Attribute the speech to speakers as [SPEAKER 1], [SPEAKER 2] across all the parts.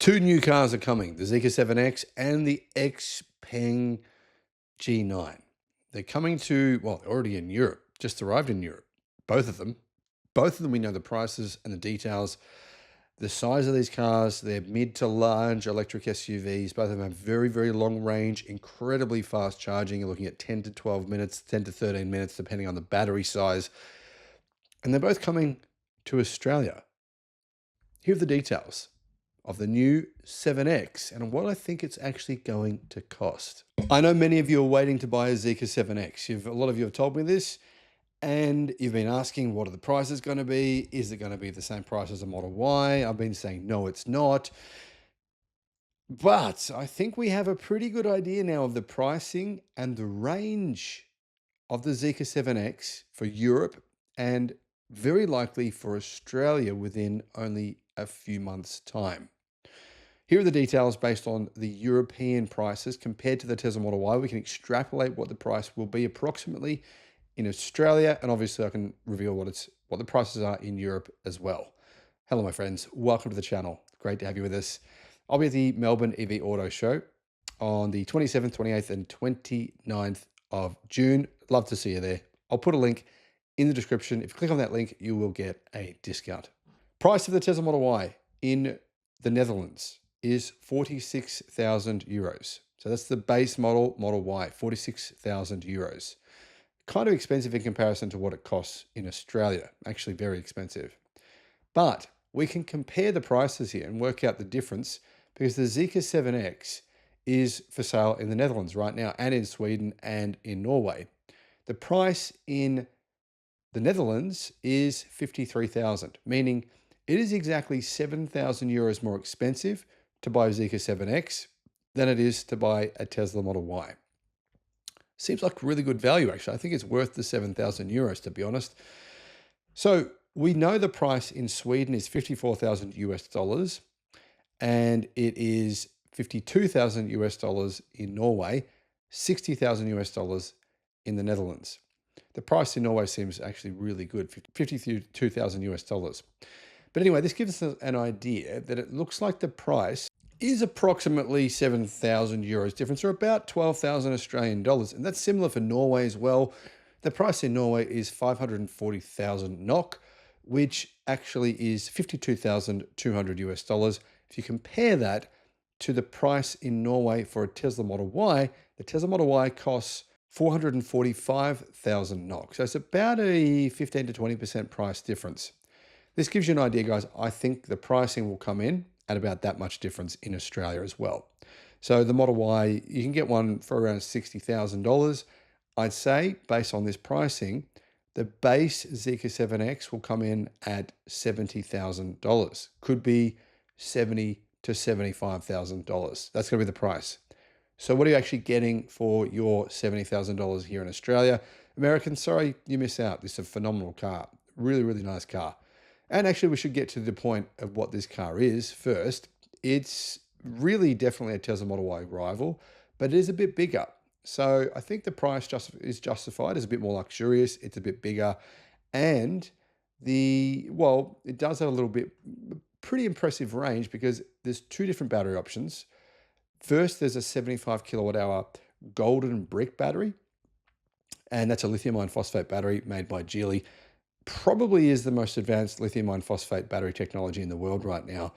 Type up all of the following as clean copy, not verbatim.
[SPEAKER 1] Two new cars are coming, the Zeekr 7X and the Xpeng G9. They're coming to, well, they're already in Europe, just arrived in Europe, both of them. Both of them, we know the prices and the details. The size of these cars, they're mid to large electric SUVs. Both of them have very, very long range, incredibly fast charging. You're looking at 10 to 12 minutes, 10 to 13 minutes, depending on the battery size. And they're both coming to Australia. Here are the details of the new 7X and what I think it's actually going to cost. I know many of you are waiting to buy a Zeekr 7X. A lot of you have told me this, and you've been asking, what are the prices going to be? Is it going to be the same price as a Model Y? I've been saying, no, it's not. But I think we have a pretty good idea now of the pricing and the range of the Zeekr 7X for Europe and very likely for Australia within only a few months' time. Here are the details based on the European prices compared to the Tesla Model Y. We can extrapolate what the price will be approximately in Australia, and obviously I can reveal what the prices are in Europe as well. Hello, my friends. Welcome to the channel. Great to have you with us. I'll be at the Melbourne EV Auto Show on the 27th, 28th, and 29th of June. Love to see you there. I'll put a link in the description. If you click on that link, you will get a discount. Price of the Tesla Model Y in the Netherlands is 46,000 euros. So that's the base model, Model Y, 46,000 euros. Kind of expensive in comparison to what it costs in Australia. Actually very expensive. But we can compare the prices here and work out the difference because the Zeekr 7X is for sale in the Netherlands right now and in Sweden and in Norway. The price in the Netherlands is 53,000, meaning it is exactly 7,000 euros more expensive to buy a Zeekr 7X than it is to buy a Tesla Model Y. Seems like really good value, actually. I think it's worth the 7,000 euros, to be honest. So we know the price in Sweden is 54,000 US dollars, and it is 52,000 US dollars in Norway, 60,000 US dollars in the Netherlands. The price in Norway seems actually really good, 52,000 US dollars. But anyway, this gives us an idea that it looks like the price is approximately 7,000 euros difference, or about 12,000 Australian dollars. And that's similar for Norway as well. The price in Norway is 540,000 NOK, which actually is 52,200 US dollars. If you compare that to the price in Norway for a Tesla Model Y, the Tesla Model Y costs 445,000 NOK. So it's about a 15 to 20% price difference. This gives you an idea, guys. I think the pricing will come in at about that much difference in Australia as well. So the Model Y, you can get one for around $60,000. I'd say, based on this pricing, the base Zeekr 7X will come in at $70,000. Could be $70,000 to $75,000. That's going to be the price. So what are you actually getting for your $70,000 here in Australia? Americans, sorry, you miss out. This is a phenomenal car. Really, really nice car. And actually, we should get to the point of what this car is first. It's really definitely a Tesla Model Y rival, but it is a bit bigger. So I think the price is justified. It's a bit more luxurious. It's a bit bigger. And it does have a little bit, pretty impressive range because there's two different battery options. First, there's a 75 kilowatt hour golden brick battery, and that's a lithium iron phosphate battery made by Geely. Probably is the most advanced lithium iron phosphate battery technology in the world right now.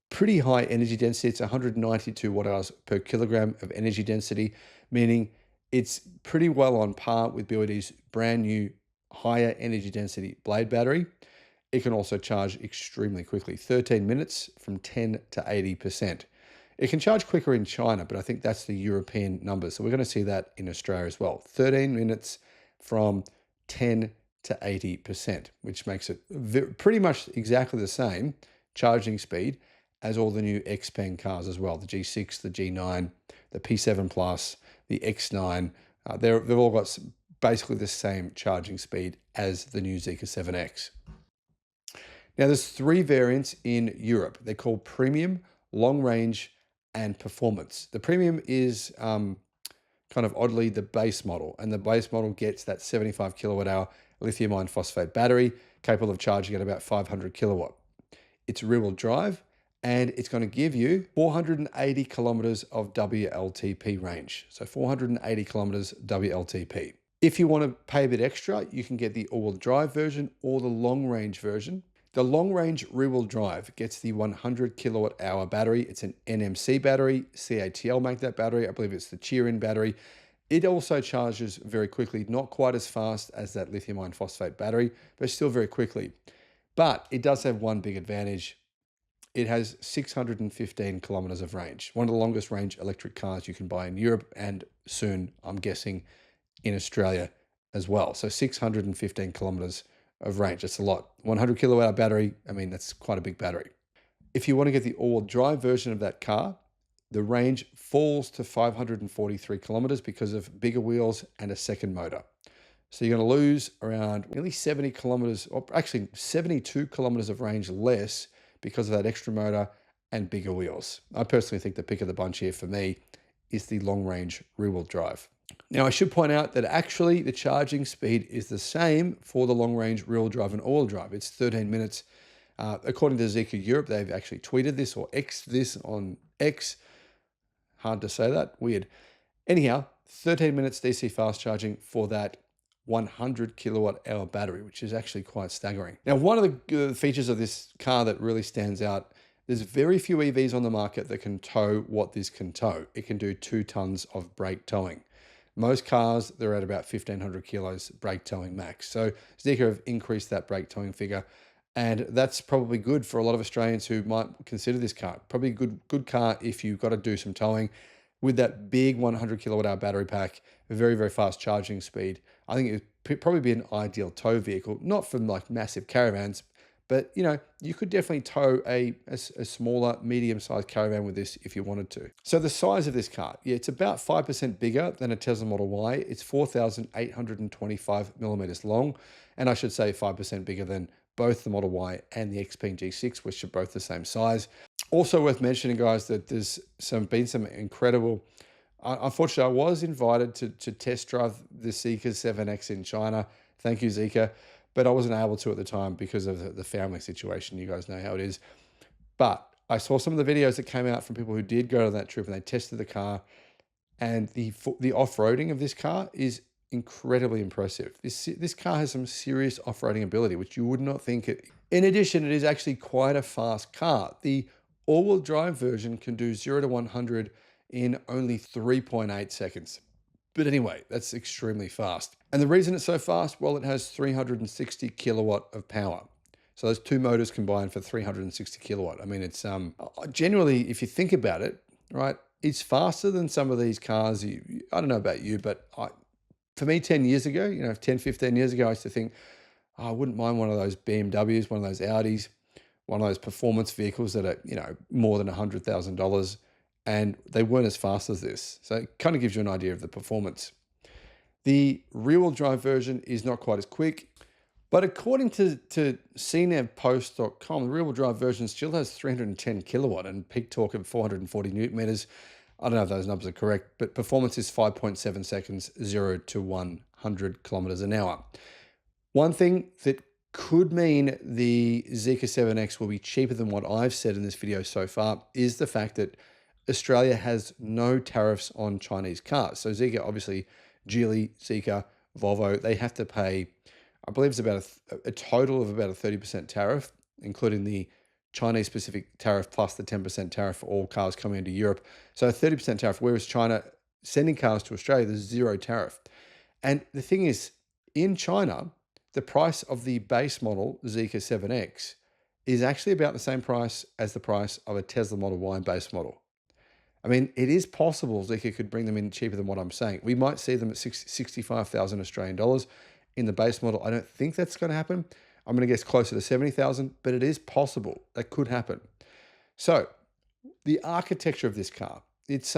[SPEAKER 1] Pretty high energy density. It's 192 watt hours per kilogram of energy density, meaning it's pretty well on par with BYD's brand new higher energy density blade battery. It can also charge extremely quickly, 13 minutes from 10 to 80%. It can charge quicker in China, but I think that's the European number. So we're going to see that in Australia as well. 13 minutes from 10 to 80%, which makes it pretty much exactly the same charging speed as all the new Xpeng cars as well. The G6, the G9, the P7 Plus, the X9. They've all got basically the same charging speed as the new Zeekr 7X. Now there's three variants in Europe. They're called Premium, Long Range, and Performance. The Premium is kind of oddly the base model, and the base model gets that 75 kilowatt hour lithium iron phosphate battery capable of charging at about 500 kilowatt. It's rear-wheel drive and it's going to give you 480 kilometers of WLTP range. So 480 kilometers WLTP. If you want to pay a bit extra, you can get the all-wheel drive version or the long-range version. The long-range rear-wheel drive gets the 100 kilowatt hour battery. It's an NMC battery. CATL make that battery. I believe it's the Cheer-in battery. It also charges very quickly, not quite as fast as that lithium iron phosphate battery, but still very quickly. But it does have one big advantage. It has 615 kilometers of range, one of the longest range electric cars you can buy in Europe and soon, I'm guessing, in Australia as well. So 615 kilometers of range. That's a lot. 100 kilowatt hour battery. I mean, that's quite a big battery. If you want to get the all-wheel drive version of that car, the range falls to 543 kilometers because of bigger wheels and a second motor. So you're going to lose around nearly 70 kilometers, or actually 72 kilometers of range less because of that extra motor and bigger wheels. I personally think the pick of the bunch here for me is the long-range rear-wheel drive. Now, I should point out that actually the charging speed is the same for the long-range rear-wheel drive and all-wheel drive. It's 13 minutes. According to Zeekr Europe, they've actually tweeted this or X'd this on X. Hard to say that. Weird. Anyhow, 13 minutes DC fast charging for that 100 kilowatt hour battery, which is actually quite staggering. Now, one of the features of this car that really stands out, there's very few EVs on the market that can tow what this can tow. It can do 2 tons of brake towing. Most cars, they're at about 1,500 kilos brake towing max. So Zeekr have increased that brake towing figure. And that's probably good for a lot of Australians who might consider this car. Probably a good car if you've got to do some towing with that big 100 kilowatt hour battery pack, a very, very fast charging speed. I think it would probably be an ideal tow vehicle, not for like massive caravans, but you know, you could definitely tow a smaller, medium-sized caravan with this if you wanted to. So the size of this car, yeah, it's about 5% bigger than a Tesla Model Y. It's 4,825 millimeters long, and I should say 5% bigger than both the Model Y and the XP and G6, which are both the same size. Also worth mentioning, guys, that there's been some incredible. Unfortunately, I was invited to test drive the Zeekr 7X in China. Thank you, Zeekr. But I wasn't able to at the time because of the family situation. You guys know how it is. But I saw some of the videos that came out from people who did go to that trip and they tested the car. And the off-roading of this car is incredibly impressive. This car has some serious off-roading ability, which you would not think it. In addition, it is actually quite a fast car. The all-wheel drive version can do 0 to 100 in only 3.8 seconds. But anyway, that's extremely fast. And the reason it's so fast, well, it has 360 kilowatt of power. So those 2 motors combined for 360 kilowatt. I mean, it's generally, if you think about it, right, it's faster than some of these cars. I don't know about you, but for me, 10 years ago, 10, 15 years ago, I used to think, I wouldn't mind one of those BMWs, one of those Audis, one of those performance vehicles that are, more than $100,000. And they weren't as fast as this. So it kind of gives you an idea of the performance. The rear-wheel drive version is not quite as quick, but according to cnavpost.com, the rear-wheel drive version still has 310 kilowatt and peak torque of 440 newton meters. I don't know if those numbers are correct, but performance is 5.7 seconds, 0 to 100 kilometers an hour. One thing that could mean the Zeekr 7X will be cheaper than what I've said in this video so far is the fact that Australia has no tariffs on Chinese cars. So Zeekr, obviously, Geely, Zeekr, Volvo, they have to pay, I believe it's about a total of about a 30% tariff, including the Chinese specific tariff plus the 10% tariff for all cars coming into Europe. So a 30% tariff, whereas China sending cars to Australia, there's 0 tariff. And the thing is, in China, the price of the base model Zeekr 7X is actually about the same price as the price of a Tesla Model Y base model. I mean, it is possible Zeekr could bring them in cheaper than what I'm saying. We might see them at 65,000 Australian dollars in the base model. I don't think that's going to happen. I'm going to guess closer to 70,000, but it is possible. That could happen. So the architecture of this car, it's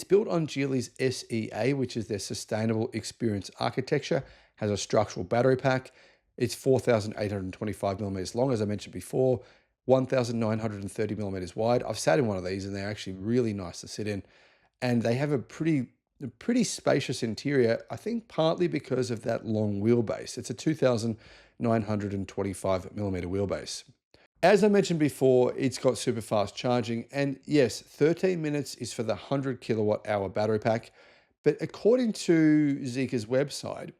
[SPEAKER 1] built on Geely's SEA, which is their Sustainable Experience Architecture, has a structural battery pack. It's 4,825 millimeters long, as I mentioned before, 1,930 millimeters wide. I've sat in one of these and they're actually really nice to sit in. And they have a pretty spacious interior, I think partly because of that long wheelbase. It's a 2,925 millimeter wheelbase. As I mentioned before, it's got super fast charging. And yes, 13 minutes is for the 100 kilowatt hour battery pack. But according to Zeekr's website,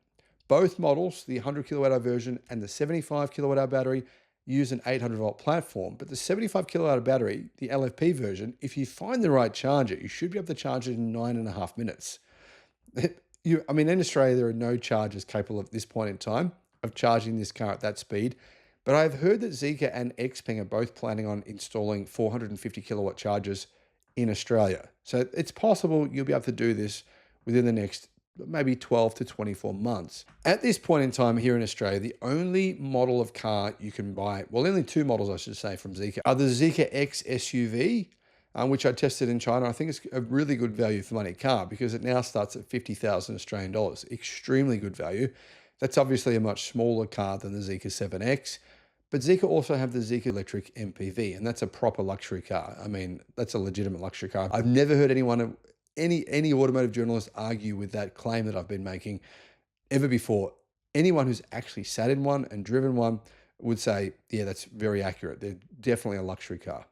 [SPEAKER 1] both models, the 100 kilowatt hour version and the 75 kilowatt hour battery, use an 800 volt platform. But the 75 kilowatt hour battery, the LFP version, if you find the right charger, you should be able to charge it in 9.5 minutes. I mean, in Australia, there are no chargers capable at this point in time of charging this car at that speed. But I've heard that Zeekr and Xpeng are both planning on installing 450 kilowatt chargers in Australia. So it's possible you'll be able to do this within the next maybe 12 to 24 months. At this point in time here in Australia, the only model of car you can buy, well, only two models, I should say, from Zeekr are the Zeekr X SUV, which I tested in China. I think it's a really good value for money car because it now starts at 50,000 Australian dollars. Extremely good value. That's obviously a much smaller car than the Zeekr 7X. But Zeekr also have the Zeekr Electric MPV, and that's a proper luxury car. I mean, that's a legitimate luxury car. I've never heard any automotive journalist argue with that claim that I've been making ever before. Anyone who's actually sat in one and driven one would say, yeah, that's very accurate. They're definitely a luxury car.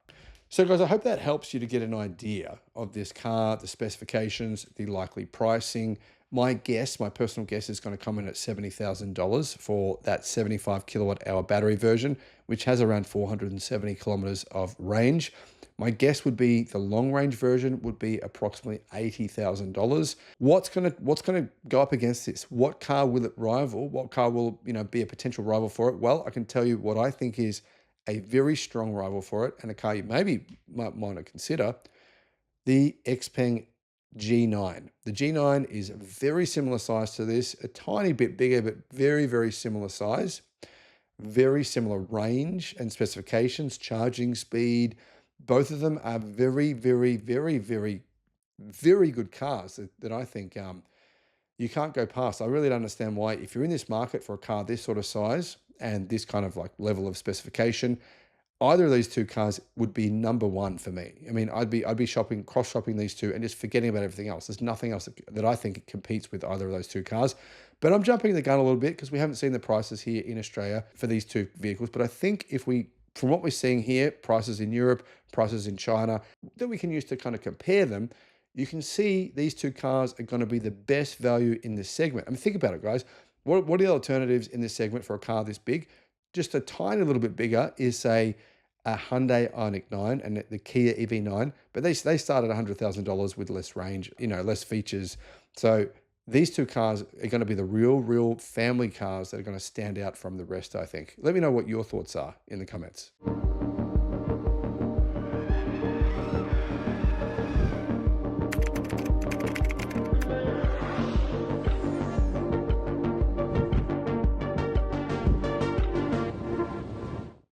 [SPEAKER 1] So guys, I hope that helps you to get an idea of this car, the specifications, the likely pricing. My guess, my personal guess, is going to come in at $70,000 for that 75 kilowatt hour battery version, which has around 470 kilometers of range. My guess would be the long range version would be approximately $80,000. What's gonna go up against this? What car will it rival? What car will be a potential rival for it? Well, I can tell you what I think is a very strong rival for it, and a car you maybe might want to consider: the Xpeng G9. The G9 is a very similar size to this, a tiny bit bigger, but very, very similar size, very similar range and specifications, charging speed. Both of them are very, very, very, very, very good cars that I think you can't go past. I really don't understand why, if you're in this market for a car this sort of size and this kind of like level of specification, either of these two cars would be number one for me. I mean, I'd be shopping, cross shopping these two and just forgetting about everything else. There's nothing else that I think competes with either of those two cars. But I'm jumping the gun a little bit because we haven't seen the prices here in Australia for these two vehicles. But I think from what we're seeing here, prices in Europe, prices in China, that we can use to kind of compare them, you can see these two cars are going to be the best value in this segment. I mean, think about it, guys. What are the alternatives in this segment for a car this big? Just a tiny little bit bigger is, say, a Hyundai Ioniq 9 and the Kia EV9, but they start at $100,000 with less range, less features. So these two cars are going to be the real family cars that are going to stand out from the rest, I think. Let me know what your thoughts are in the comments.